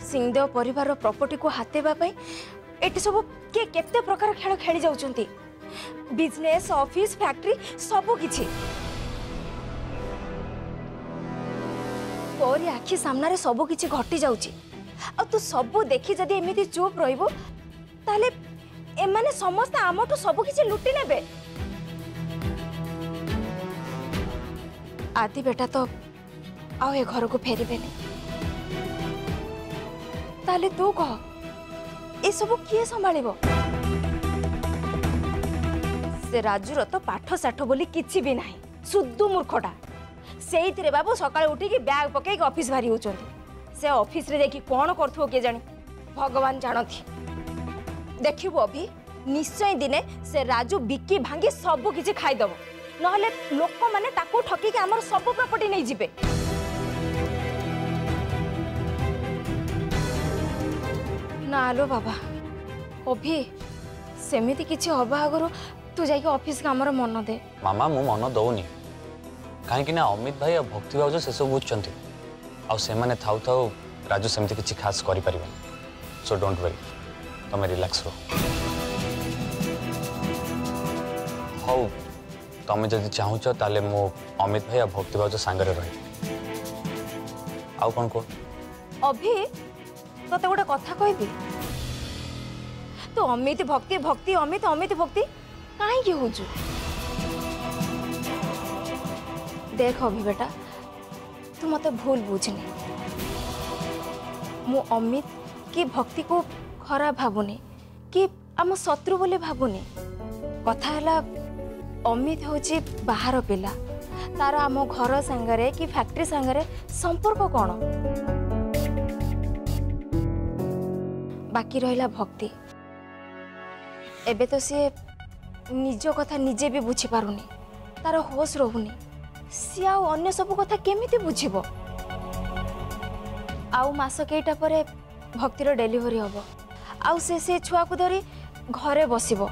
सिंहदेव परिवार प्रॉपर्टी को हातेबा पई एटी सब के केते प्रकार खेल खेली जाउचंती बिजनेस ऑफिस फैक्ट्री सब किछि तोरी आखि सामना रे सब किछि घटी जाउची आ तू सब देखि जदी एमिति चुप रहिबो ताले एमाने समस्त आमठु सब किछि लुटि नेबे आदि बेटा तो आओ ए घर को फेरबे नहीं ताले तू कह ए सब किए संभाळिबो से राजूर तो पाठ साठ बोली किछि भी नाही सुद्धु मूर्खटा सेइथिरे बाबू सकाळ उठी की बैग पके ऑफिस भारी होचंती से ऑफिस रे देखि कोन करथो के जानी भगवान जानथि देखिबो अभी निश्चय दिने से राजू बिकी भांगी सब किछि खाई दबो नहले लोक माने ताको ठकी के हमर सब प्रॉपर्टी नै जिबे नालो बाबा अभी सेमिति किछि हबा आगरो तू जाई के ऑफिस कामर मन दे मामा मु मन दउनी काहे ना अमित भाई और भक्ति भाउज से सब बुझचंती आ से माने थाउ थाउ राजू सेमिति किछि खास करि परिबे सो डोंट वरी तमे रिलैक्स रो हौ तमे जदि चाहूछ ताले मो अमित भाई और भक्ति भाउज संगरे रही आउ कोन को अभी तते गोटे कथा कहबी तो अमित भक्ति भक्ति अमित अमित भक्ति काहे की होजु देख अभी बेटा तू मते भूल बुझनी मु अमित की भक्ति को खराब भावुनी कि आम शत्रु बोले भावुनी कथा है अमित होची बाहर पिला तार आम घर संगरे कि फैक्ट्री संगरे संपर्क कौन बाकी रहिला भक्ति एबे तो सी निज कथा निजे भी बुझी पारुनी तार होश रहुनी सी आउ अन्य सब कथा केमिति बुझिबो आउ मास केटा परे भक्तिर डेलीवरी हबो आउ से छुआ को धरी घरे बसिबो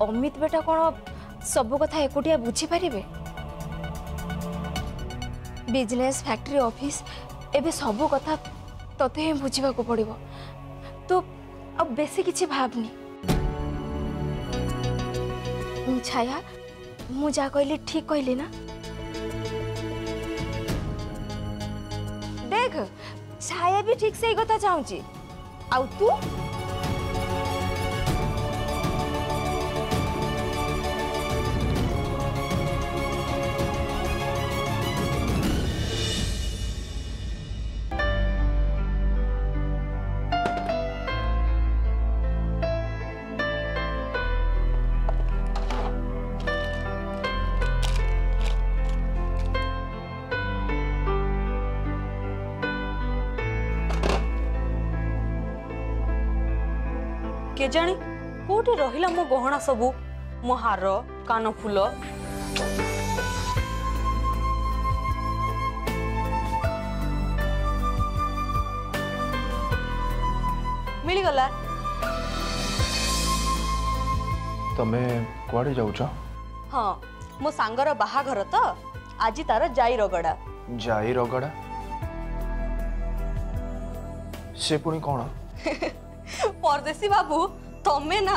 अमित बेटा कोन सब कथा एकुटिया बुझी पारिबे बिजनेस फैक्ट्री ऑफिस एबे सब कथा तते ही बुझा को पड़ो तो अब बेसी किछि भावनी छाया मु जा कहली ठीक कहली ना देख छाया भी ठीक से ही कथा चाहूची आउ तू के जानी कोठी रहिला मो गहना सबू मो हार कान फूल मिली गला तमे कुआडे जाउछ हाँ मो सांगर बाहाघर तो आज तार जाई रगड़ा से पुणी कौन परदेसी बाबू तमे ना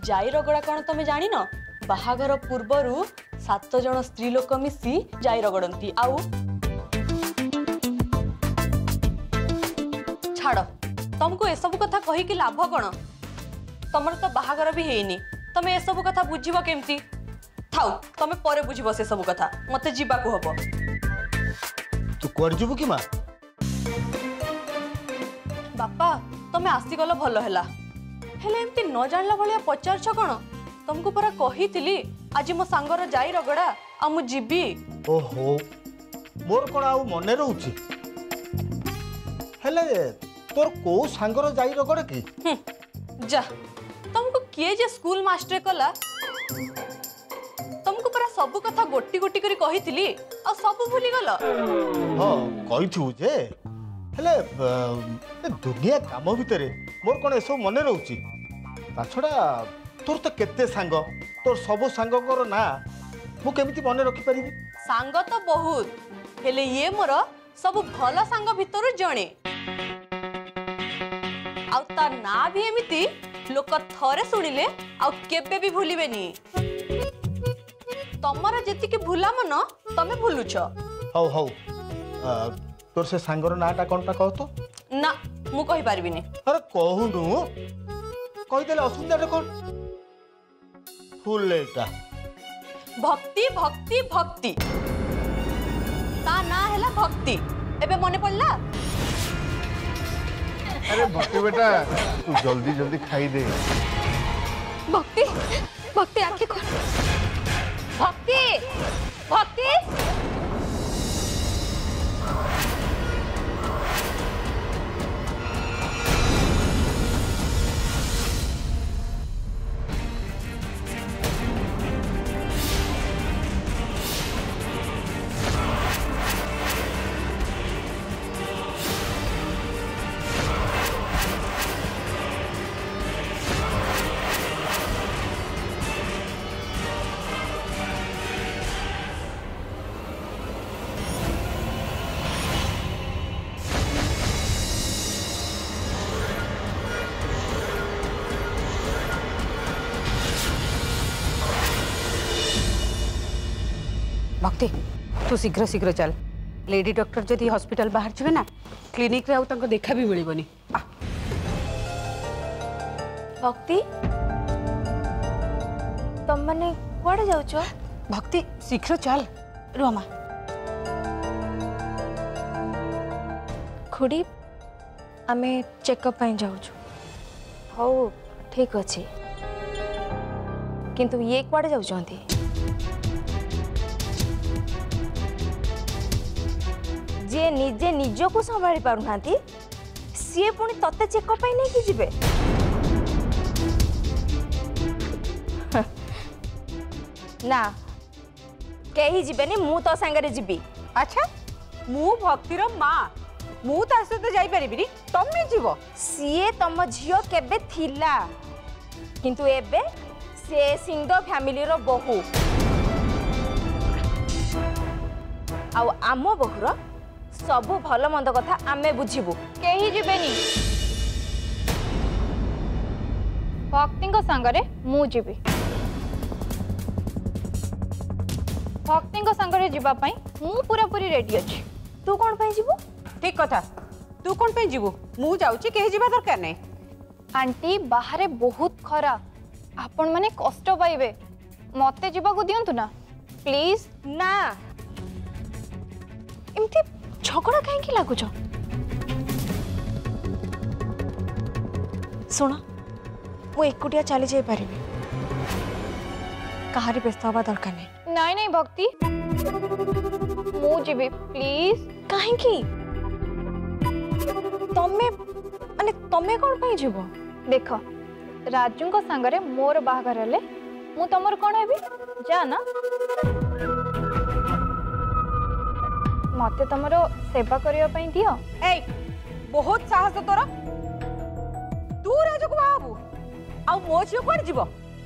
जाई रगड़ा कौन तमे जानी न बाहाघर पूर्वरु 7 जन स्त्री लोक मिसी जाई रगड़ती आउ छाड़ तुमको ए सब कथा कही कि लाभ कौन तमर तो बाहाघर भी हेनी तमे ए सब कथा बुझिबो केमती थाउ तमे परे बुझिबो से सब कथा मते जीवा को हबो तू कुआड़ जीवु कि मां बापा तमे आसीगल भल हैला हेले एमती न जानला भलिया पचारछ कोन तुमको परा कहितली आज मो सांगर जाई रगड़ा आ मु जीबी ओहो मोर कोन आउ मने रहउची हेले तोर को सांगर जाई रगड़ की जा तुमको किए जे स्कूल मास्टर कला तुमको परा सब कथा गोटी गोटी करी कहितली आ सब भूली गल हां कहिथु जे हेले दुनिया काम भितरे मोर कोन एसो मने रहउची ता छडा तोर तो केते सांग तोर सब सांगकर ना मु केमिति मने रखि परिबि सांग तो बहुत हेले ये मोर सब भल सांग भितर जणे आउ ता ना भी एमिति लोक थरे सुनिले आउ केबे भी भूलिबेनी तमरा जेति के भूला मन तमे भूलुछ हौ हौ तोर से सांगर नाटा कोनटा कह तो ना मु कहि पारबिनी अरे कहूनु कहि देले असुविधा कोन फुल लेटा भक्ति भक्ति भक्ति ता ना हैला भक्ति एबे मने पड़ला अरे भक्ति बेटा तू जल्दी जल्दी खाई दे भक्ति भक्ति आंखें खोल भक्ति भक्ति भक्ति तू शीघ्र शीघ्र चल लेडी डॉक्टर जदि हॉस्पिटल बाहर छे ना क्लिनिक रे आउ तंको देखा भी मिलबनी भक्ति तुम माने कुआडे जाउछ भक्ति शीघ्र चल रुमा खुड़ी आमे चेकअप पाई जाउछ हौ ठीक अछि किंतु ये कुआडे जाउछंती जे निजे निज को संभाली पारु नांती सी पुणी तते चेकअप पाई नहीं कि जिबे ना कहीं जीवेनी मु तो सांगरे जीवी अच्छा मु भक्तिर माँ मु ता सहित जाई परिबिनी तमे जीव सीए तम झियो केबे थिला किंतु एबे से सिंह फैमिली रो बहु आउ आम बहुर सबु भल मंद कथा आमे बुझिबु केही जीवेनी भक्ति सांगरे मु जीवी भक्ति सांगरे जीवा पाई मु पूरा पूरी रेडी अछि तू कोन पाई जीबु ठीक कथा तू कोन पे जीवु मु जाउची केही जीवा दरकार नै आंटी बाहरे बहुत खरा आपण माने कष्ट पाइबे मते जीवा को दियंतु ना प्लीज ना एमती झगड़ा कहीं लगुच शुण मु एकुटिया चली जाई पारिबी कहारी व्यस्त हवा दरकार नहीं नाई नहीं भक्ति मु जीवी प्लीज कहीं तमे माने तमे कोन पई जीवो देख राजू को सांगरे मोर बाहागर हेले मु तमर कोन हेबी जा ना मते तमरो सेवा करिया पई दियो ए बहुत साहस तोरा तू राजू को बाबू आ मो झियो कोन जीव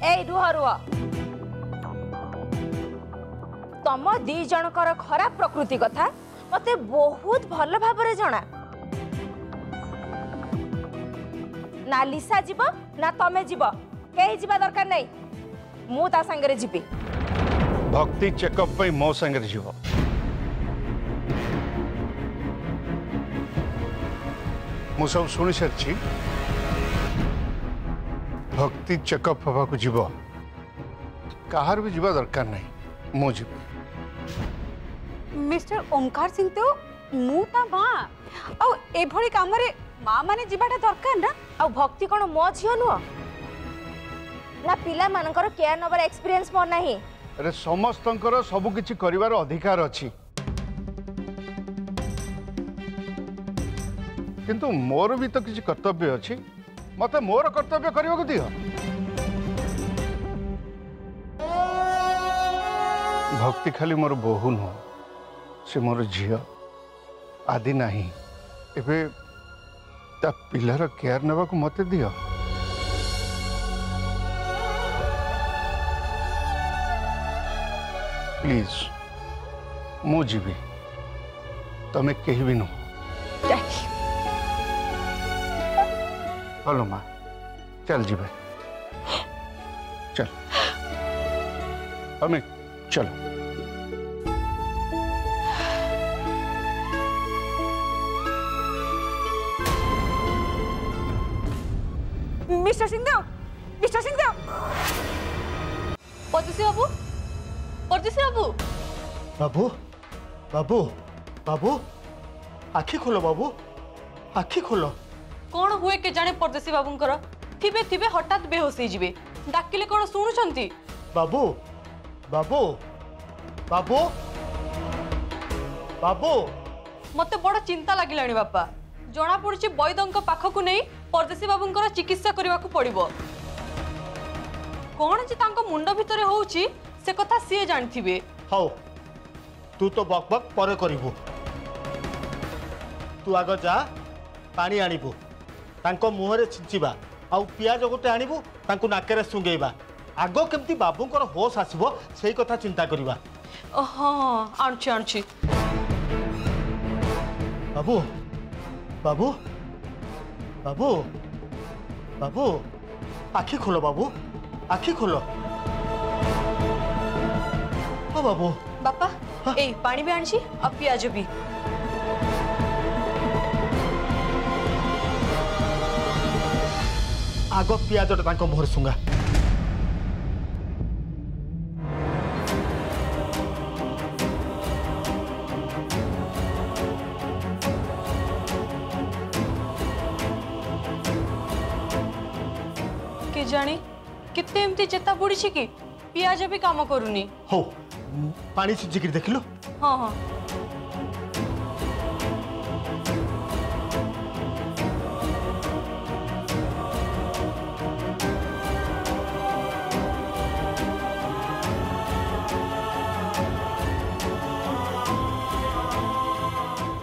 ए रुह रुह तम दी जनकर खराब प्रकृति कथा मते बहुत भल भाबरे जणा ना लिसा जीव ना तमे जीव केही जीवा दरकार नहीं मु ता संगरे जीबी भक्ति चेकअप पे मो संगे जीव मु सब सुनी सारी भक्ति चेकअप हवा को जीव कहार भी जीवा दरकार नहीं मो जीव मिस्टर ओमकार सिंह तो मु ता मां आ ए भली काम रे मां माने जीवाटा दरकार ना आ भक्ति कोन मो झियो नुह ना पिला मानकर केयर नंबर एक्सपीरियंस मोर नाही अरे समस्तंकर सब किछि करिवार अधिकार अछि किंतु मोर भी तो किछि कर्तव्य अछि मते मोर कर्तव्य करियो को दियो भक्ति खाली मोर बहु न से मोर झियो आदि नाही एबे ता पिलार केयर नेबा को मते दियो प्लीज मु जीवी तमें कहीं भी नुह। हेलो माँ चल जीवे चल हमें चलो। Mister Singhdeo, mister Singhdeo. परदेसी बाबू, परदेसी बाबू। बाबू बाबू बाबू आखि खोलो बाबू, आखि खोलो। कौन हुए के जाने परदेसी बाबूंकर थिबे थिबे हठात बेहोश हो जिवे। डाकिले कौन शुणुचंती? बाबू बाबू बाबू बाबू मते बड़ चिंता लागिलाणी बापा। जना पड़ुची वैद्यंक पाखकु नहीं परदेसी बाबूंकर चिकित्सा करने को पड़िबो। कौन जे तांको मुंड भितरे होउची से कथा सीए जानथिबे। हाउ तू तो बक बक परे करिबू। तू आग जा पानी आनिबू, तांको मुहरे छिंचिबा आउ पियाज गोटे आनिबू, तांको नाकेरे सुंगेइबा। आग केमती बाबूंकर होश आसीबो सेही कथा चिंता करिबा। हाँ आणछि आणछि। बाबू बाबू बाबू बाबू आखि खोलो बाबू, आखि खोलो। हाँ बाबू। बापा ए पानी भी आणछि आ पियाज भी। आग पियाजटा तांको मुहर सुंगा। के जानी कितने एमती चेता पड़ी कि पियाज भी काम करूनी। हो पानी छिंचिक देखिलु। हाँ हाँ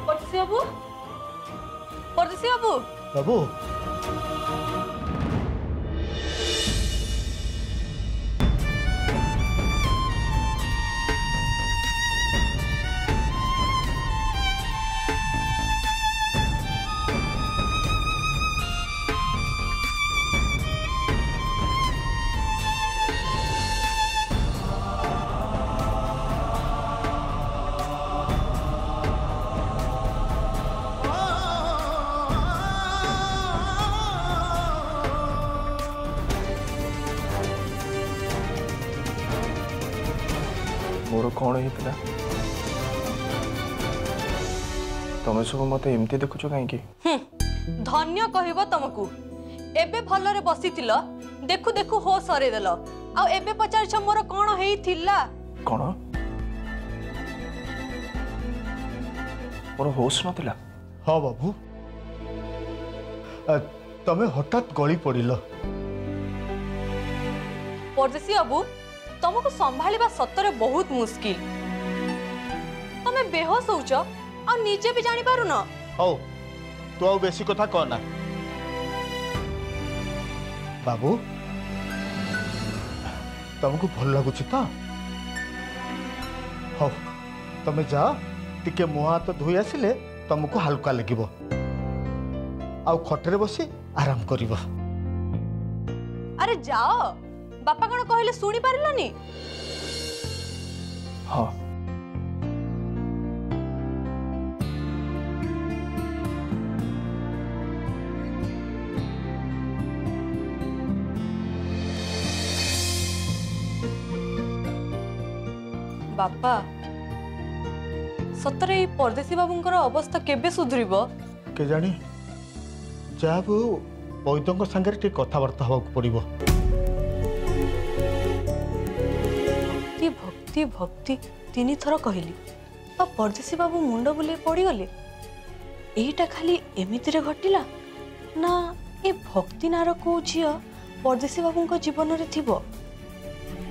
परदेसी बाबू, परदेसी बाबू। बाबू मोर कौन होता तुम सब मत एमती देखुच कहीं? धन्य कहब तुमको। एबे भलरे बसीतिल देखु देखु हो सरे देल आ एबे पचार मोर कौन हेइथिला। कौन मोर होश नथिला? हाँ बाबू तमे हठात गली पड़िल। परदेसी बाबू तुमको संभालिबा सतरे बहुत मुश्किल। तमे बेहोश होउछ आ निजे भी जानी पारुन। हौ तू आ बेसी कथा कहना। बाबू तुमको भल लगुच तो? हौ तमे जा टिके मुह हाथ धोई आसिले तुमको हल्का लगिबो आउ खटरे बसी आराम करिबो। अरे जाओ बापा कौन कहले सुनी पारिलनी? हाँ बापा सतरे परदेसी बाबूंकर अवस्था केबे सुधरिबो? के जानी जा वैद्यों सागर टे कथबार्ता हवा पड़ो। भक्ति भक्ति भक्ति तीन थर कहली आ परदेसी बाबू मुंड बुले पड़गले। एटा खाली एमिति रे घटिला ना ए भक्ति नार को झी परदेसी बाबू जीवन रे थिबो?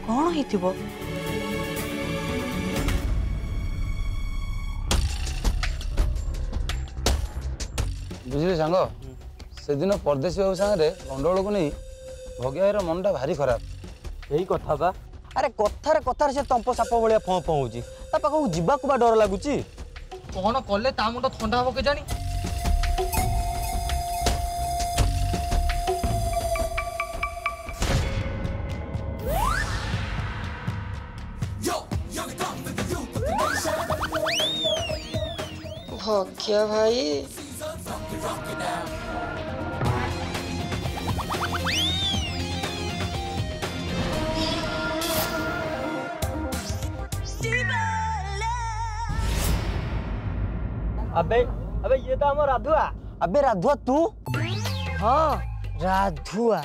कौन हेतिबो? बुझिले सांग से दिन परदेसी बाबू सागर गंडगोल को नहीं भगिया मनटा भारी खराब। यही कथा बा अरे कथार कथार से तंप साप भाया फँ फँ होची ता पाखु जीवाकू बा डर लागुची कौन कले ता मुंड ठंडा हो के जानी भाग्य भाई अबे अबे ये तो हमारा राधुआ अबे राधुआ तू हाँ राधुआ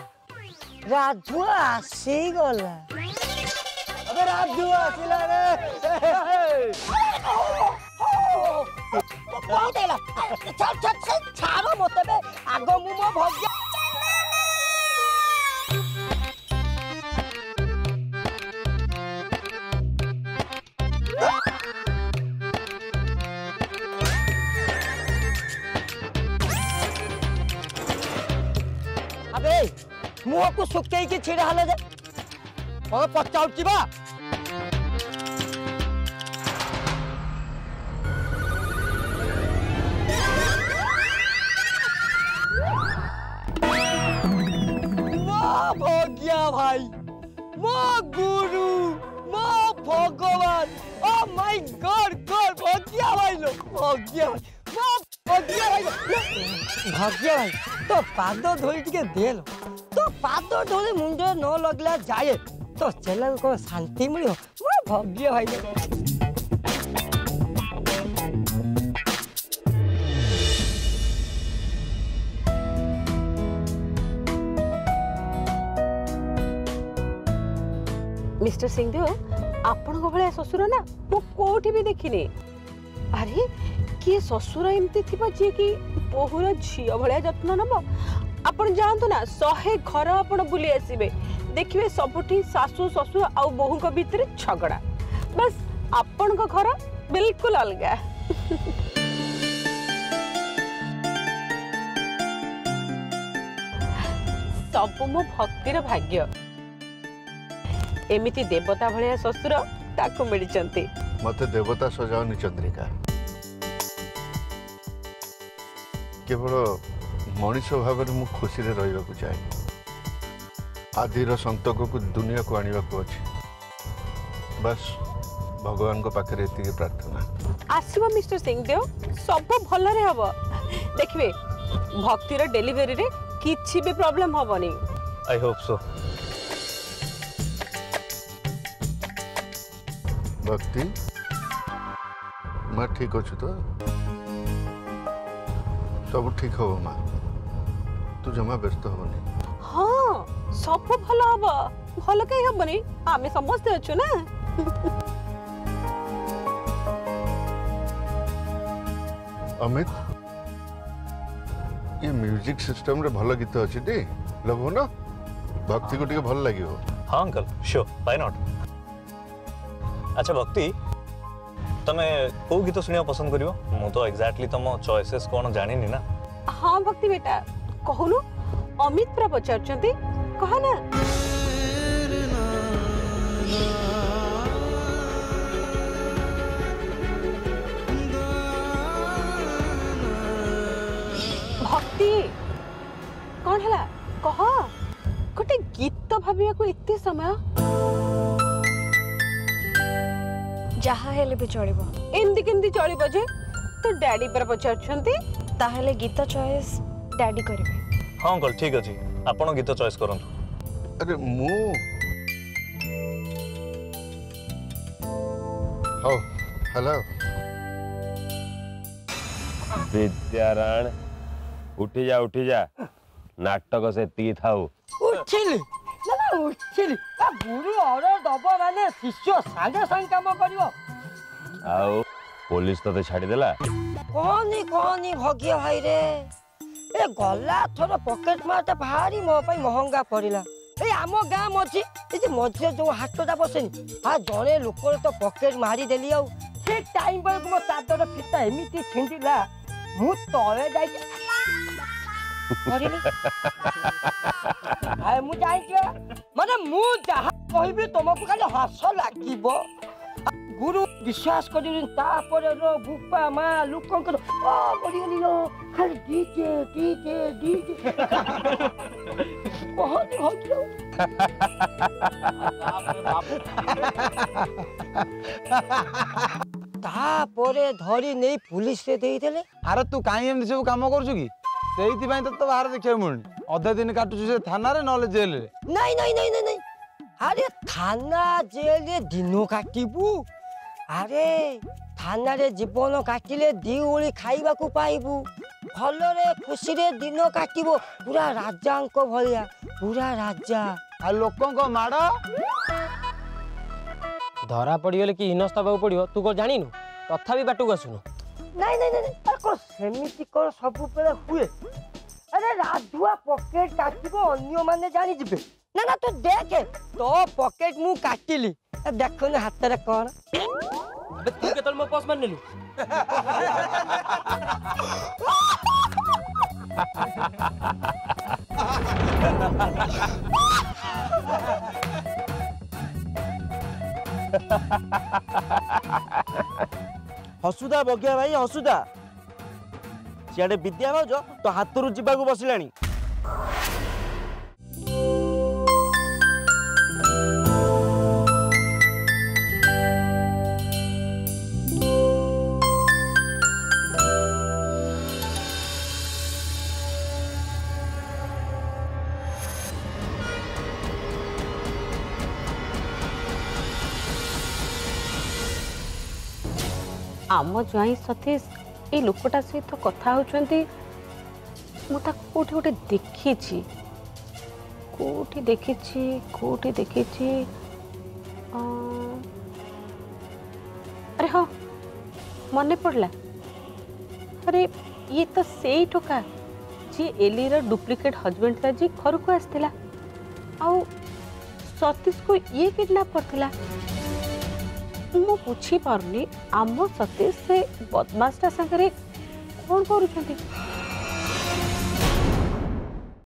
राधुआ आसी गला अबे राधुआ आसिला रे बहुत हैला चल चल चल छाड़ो मते बे आगो मु मो भाग्य अबे मुह को सुके की छिड़ा हले दे और पचाउची बा भाग्या भाई मो गुरु मो भगवान ओ माय गॉड गॉड भाग्या भाई लो भाग्या भाई मो भाग्या भाई भाग्या भाई तो पाद धोई टिके देल तो पाद धोले मुंडे न लगला जाए तो चलन को शांति मिलियो मो भाग्या भाई लो मिस्टर सिंहदेव आपण भाया ससुर ना मु कोठी भी देखिनी अरे किए ससुर एमती थिबा जे कि बहुर झियो भलिया जत्न नब आपण जानतो ना 100 घर आपण बुली आसीबे देखिबे सबठी सासु ससुर आ बहु को भीतर झगड़ा बस आपण को घर बिल्कुल अलगा सब मो भक्तिर भाग्य एमिति देवता भलिया ससुर ताको मिलिचंती मते देवता सजावनी चंद्रिका केवल मनीष भाव में मु खुशी रे रहिबा को चाहे आदिर संतक को दुनिया को आनिबा को अछि बस भगवान को पाखे एति प्रार्थना आसीबो मिस्टर सिंहदेव सब भल रे हबो देखिबे भक्तिर डेलीवरी रे किछि भी प्रॉब्लम हबनी आई होप सो भक्ति माँ ठीक अच्छु तो सब ठीक हो माँ तू जमा व्यस्त होनी हाँ सब भल हम भल कहीं हबनी आमे समझते अच्छु ना अमित ये म्यूजिक सिस्टम रे भल गीत अच्छी टी लगो ना भक्ति को टिके भल लागियो हाँ अंकल श्योर व्हाई नॉट अच्छा भक्ति तमे को गीत सुनिया पसंद करियो मु तो एग्जैक्टली तम चॉइसेस कोन जानिनी ना हाँ भक्ति बेटा कहूनु अमित प्रा पचारचंती कह ना भक्ति कौन हला कह गोटे गीत भाबिया को इत्ते समय जहा हेले भी चलिबो एमदी केमदी चलिबो जे तो डैडी पर पचारछंती ताहले गीत चॉइस डैडी करिवे हाँ अंकल ठीक अछि आपण गीत चॉइस करंतु अरे मु हो हेलो विद्यारायण उठी जा नाटक से ती थाऊ उठिली ना ना उठिली आ गुरु ऑर्डर दबो माने शिष्य संगे संग काम करियो आउ पुलिस तो छाड़ी देला कोनी भाग्य भाई रे ए गला थोर पॉकेट मार त भारी मो पई महंगा पड़िला ए आमो गां मछि ए जे मझे जो हाटटा बसेनी आ जणे लोकर तो पॉकेट मारी देली आ ठीक टाइम पर मो चादर फिटा एमिति छिंडिला मु तळे जाई आए मु जाइए माने मु जहा कहबी तुमको खाली हस लागिब गुरु विश्वास करी तापर रो बुपा मा लुकंकर ओ बड़ी गली रो खाली डीजे डीजे डीजे बहुत हो गयो तापरे धरी नहीं पुलिस रे देई देले। अरे तू काई एम सब काम करछु की सेहिति पई तो बाहर देखियो मुनी अधा दिन काटुछु से थाना रे नले जेल रे। नहीं नहीं नहीं नहीं अरे थाना जेल रे दिनो काटिबू अरे थाना रे जीवन काटिले दी ओली खाइबा को पाइबू भलरे खुशी रे दिन काटिबो पूरा राजांको भलिया पूरा राजा आ लोकन को माड़ धरा पड़गले कि हिनस्ता पाऊ पड़ो तू को जानिनु तथापि बाटू आसुनु नहीं नहीं नहीं अरे को सेमिति को सब बेले हुए अरे राधुआ पॉकेट काटिबो अन्य माने जानि जिबे ना ना तू देख तो पॉकेट मु काटिली देखो ना हाथ रे कोन अबे तू केतल मो पॉस मान लेलु हसुदा बगिया भाई हसुदा सियाडे विद्या भाउज तो हाथरू जीवाकू बसिलानी आम ज्वाई सतीश ये लोकटा सहित कथा होती मुझे कोठी देखी अरे हाँ मन पड़ला अरे ये तो से ठोका जी एलीर डुप्लिकेट हजबैंड था जी घर को आसला आउ सतीश को ये किडनैप करथिला मु बुझी पारुनी आम सतीश से बदमाशटा संगे कौन करुछंती